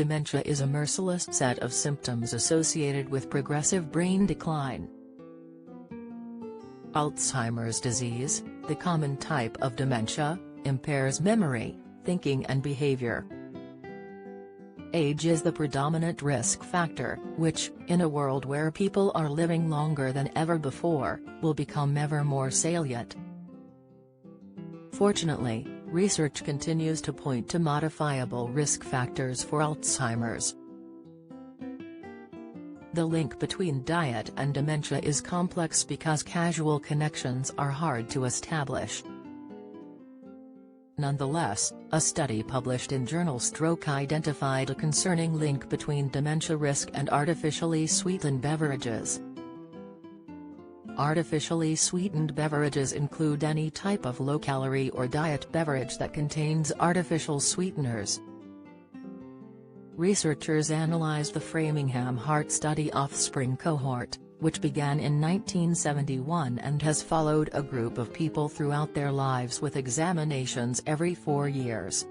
Dementia is a merciless set of symptoms associated with progressive brain decline. Alzheimer's disease, the common type of dementia, impairs memory, thinking and behavior. Age is the predominant risk factor, which, in a world where people are living longer than ever before, will become ever more salient. Fortunately, research continues to point to modifiable risk factors for Alzheimer's. The link between diet and dementia is complex because causal connections are hard to establish. Nonetheless, a study published in journal Stroke identified a concerning link between dementia risk and artificially sweetened beverages. Artificially sweetened beverages include any type of low-calorie or diet beverage that contains artificial sweeteners. Researchers analyzed the Framingham Heart Study Offspring cohort, which began in 1971 and has followed a group of people throughout their lives with examinations every 4 years.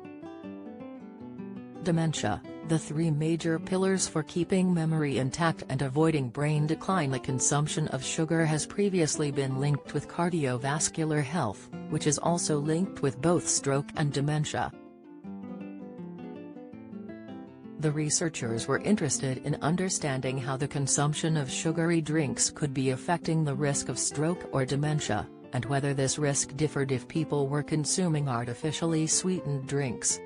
Dementia, the three major pillars for keeping memory intact and avoiding brain decline. The consumption of sugar has previously been linked with cardiovascular health, which is also linked with both stroke and dementia. The researchers were interested in understanding how the consumption of sugary drinks could be affecting the risk of stroke or dementia, and whether this risk differed if people were consuming artificially sweetened drinks.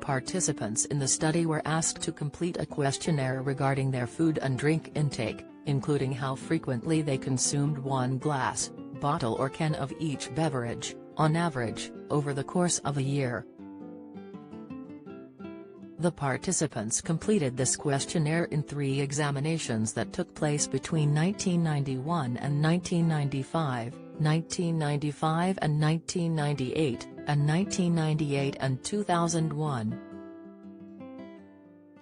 Participants in the study were asked to complete a questionnaire regarding their food and drink intake, including how frequently they consumed one glass, bottle or can of each beverage, on average, over the course of a year. The participants completed this questionnaire in 3 examinations that took place between 1991 and 1995, 1995 and 1998, and 1998 and 2001.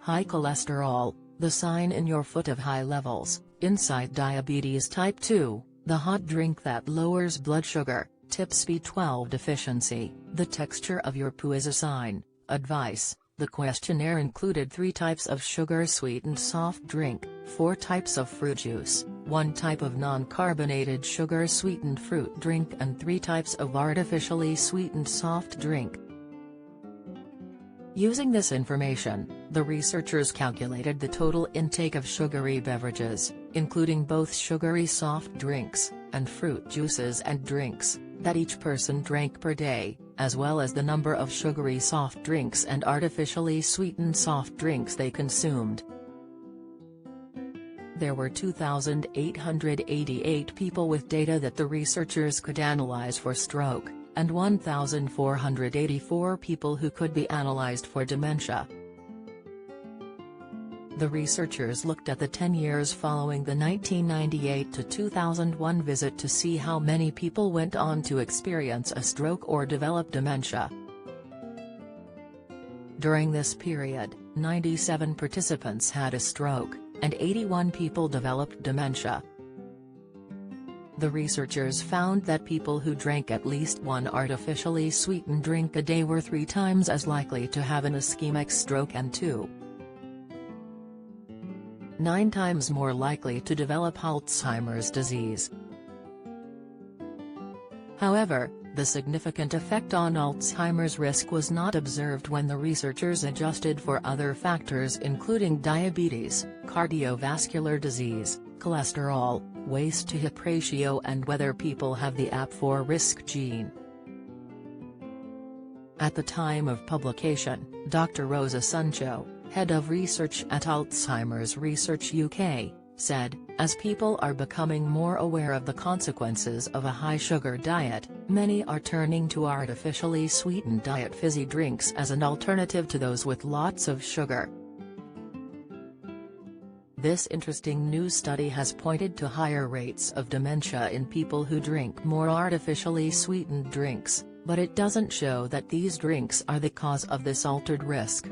High cholesterol, the sign in your foot of high levels, insight diabetes type 2, the hot drink that lowers blood sugar, tips B12 deficiency, the texture of your poo is a sign, advice. The questionnaire included 3 types of sugar-sweetened soft drink, 4 types of fruit juice, 1 type of non-carbonated sugar-sweetened fruit drink and 3 types of artificially sweetened soft drink. Using this information, the researchers calculated the total intake of sugary beverages, including both sugary soft drinks, and fruit juices and drinks, that each person drank per day, as well as the number of sugary soft drinks and artificially sweetened soft drinks they consumed. There were 2,888 people with data that the researchers could analyze for stroke, and 1,484 people who could be analyzed for dementia. The researchers looked at the 10 years following the 1998 to 2001 visit to see how many people went on to experience a stroke or develop dementia. During this period, 97 participants had a stroke, and 81 people developed dementia. The researchers found that people who drank at least one artificially sweetened drink a day were 3 times as likely to have an ischemic stroke and 9 times more likely to develop Alzheimer's disease. However, the significant effect on Alzheimer's risk was not observed when the researchers adjusted for other factors including diabetes, cardiovascular disease, cholesterol, waist-to-hip ratio and whether people have the APOE4 risk gene. At the time of publication, Dr. Rosa Suncho, head of research at Alzheimer's Research UK, said, "As people are becoming more aware of the consequences of a high-sugar diet, many are turning to artificially sweetened diet fizzy drinks as an alternative to those with lots of sugar." This interesting new study has pointed to higher rates of dementia in people who drink more artificially sweetened drinks, but it doesn't show that these drinks are the cause of this altered risk.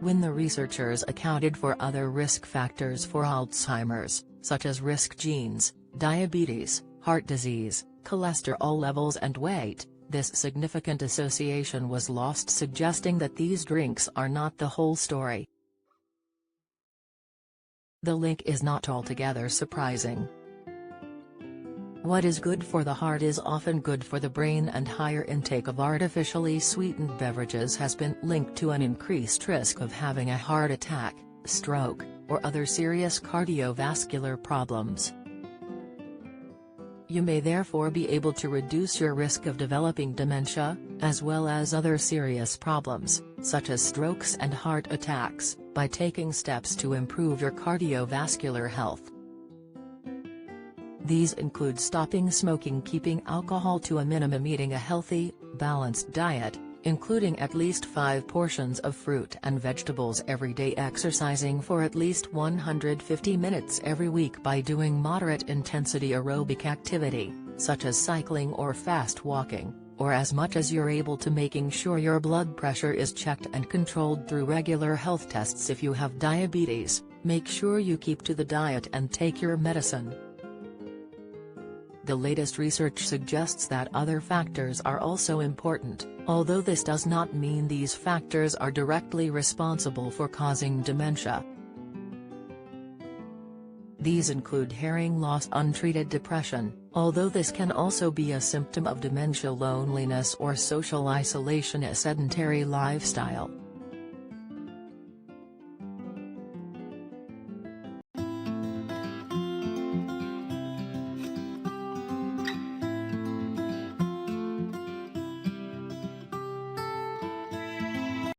When the researchers accounted for other risk factors for Alzheimer's, such as risk genes, diabetes, heart disease, cholesterol levels and weight, this significant association was lost, suggesting that these drinks are not the whole story. The link is not altogether surprising. What is good for the heart is often good for the brain, and higher intake of artificially sweetened beverages has been linked to an increased risk of having a heart attack, stroke, or other serious cardiovascular problems. You may therefore be able to reduce your risk of developing dementia, as well as other serious problems, such as strokes and heart attacks, by taking steps to improve your cardiovascular health. These include stopping smoking, keeping alcohol to a minimum, eating a healthy, balanced diet, including at least 5 portions of fruit and vegetables every day, exercising for at least 150 minutes every week by doing moderate-intensity aerobic activity, such as cycling or fast walking, or as much as you're able to, making sure your blood pressure is checked and controlled through regular health tests. If you have diabetes, make sure you keep to the diet and take your medicine. The latest research suggests that other factors are also important, although this does not mean these factors are directly responsible for causing dementia. These include hearing loss, untreated depression, although this can also be a symptom of dementia, loneliness or social isolation, a sedentary lifestyle,